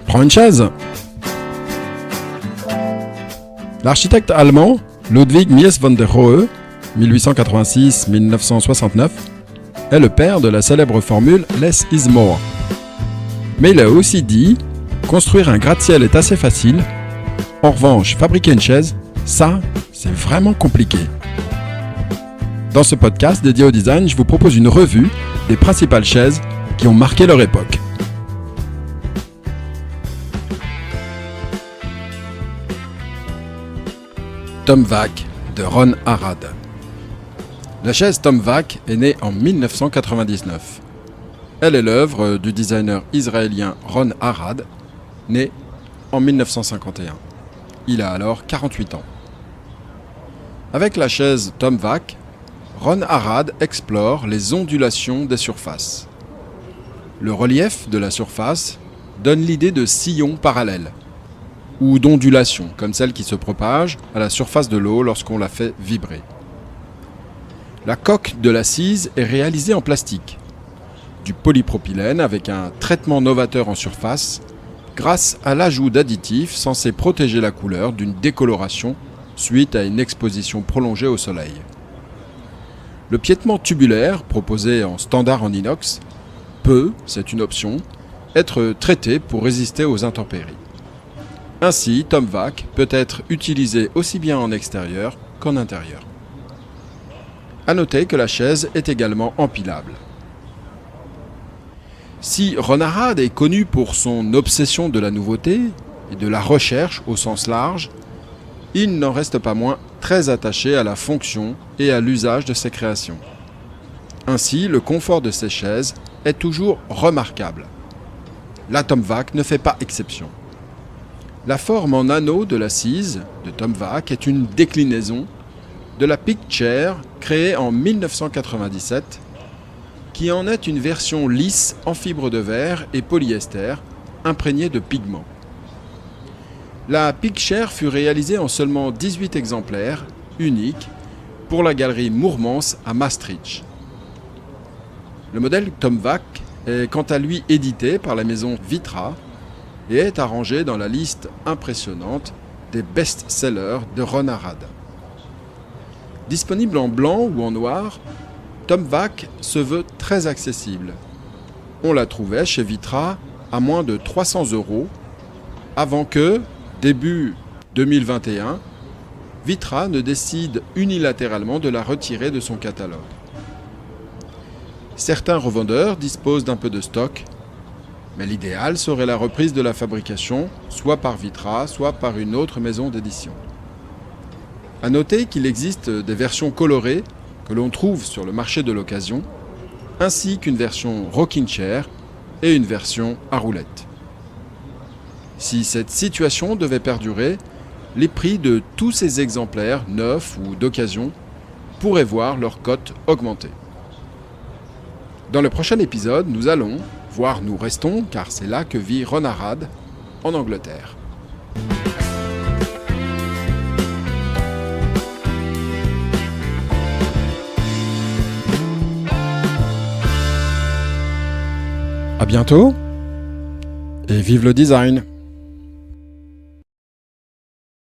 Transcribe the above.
Prends une chaise. L'architecte allemand Ludwig Mies van der Rohe, 1886-1969, est le père de la célèbre formule « less is more ». Mais il a aussi dit « construire un gratte-ciel est assez facile, en revanche, fabriquer une chaise, ça, c'est vraiment compliqué ». Dans ce podcast dédié au design, je vous propose une revue des principales chaises qui ont marqué leur époque. Tomvac de Ron Arad. La chaise Tomvac est née en 1999. Elle est l'œuvre du designer israélien Ron Arad, né en 1951. Il a alors 48 ans. Avec la chaise Tomvac, Ron Arad explore les ondulations des surfaces. Le relief de la surface donne l'idée de sillons parallèles ou d'ondulations, comme celle qui se propage à la surface de l'eau lorsqu'on la fait vibrer. La coque de l'assise est réalisée en plastique, du polypropylène avec un traitement novateur en surface, grâce à l'ajout d'additifs censés protéger la couleur d'une décoloration suite à une exposition prolongée au soleil. Le piétement tubulaire, proposé en standard en inox, peut, c'est une option, être traité pour résister aux intempéries. Ainsi, Tomvac peut être utilisé aussi bien en extérieur qu'en intérieur. A noter que la chaise est également empilable. Si Ron Arad est connu pour son obsession de la nouveauté et de la recherche au sens large, il n'en reste pas moins très attaché à la fonction et à l'usage de ses créations. Ainsi, le confort de ses chaises est toujours remarquable. La Tomvac ne fait pas exception. La forme en anneau de l'assise de Tomvac est une déclinaison de la Peak Chair créée en 1997, qui en est une version lisse en fibre de verre et polyester imprégnée de pigments. La Peak Chair fut réalisée en seulement 18 exemplaires, uniques, pour la galerie Moermans à Maastricht. Le modèle Tomvac est quant à lui édité par la maison Vitra et est arrangé dans la liste impressionnante des best-sellers de Ron Arad. Disponible en blanc ou en noir, Tomvac se veut très accessible. On la trouvait chez Vitra à moins de 300 € avant que, début 2021, Vitra ne décide unilatéralement de la retirer de son catalogue. Certains revendeurs disposent d'un peu de stock, mais l'idéal serait la reprise de la fabrication, soit par Vitra, soit par une autre maison d'édition. A noter qu'il existe des versions colorées que l'on trouve sur le marché de l'occasion, ainsi qu'une version rocking chair et une version à roulettes. Si cette situation devait perdurer, les prix de tous ces exemplaires, neufs ou d'occasion, pourraient voir leur cote augmenter. Dans le prochain épisode, nous allons, voire nous restons, car c'est là que vit Ron Arad, en Angleterre. À bientôt et vive le design!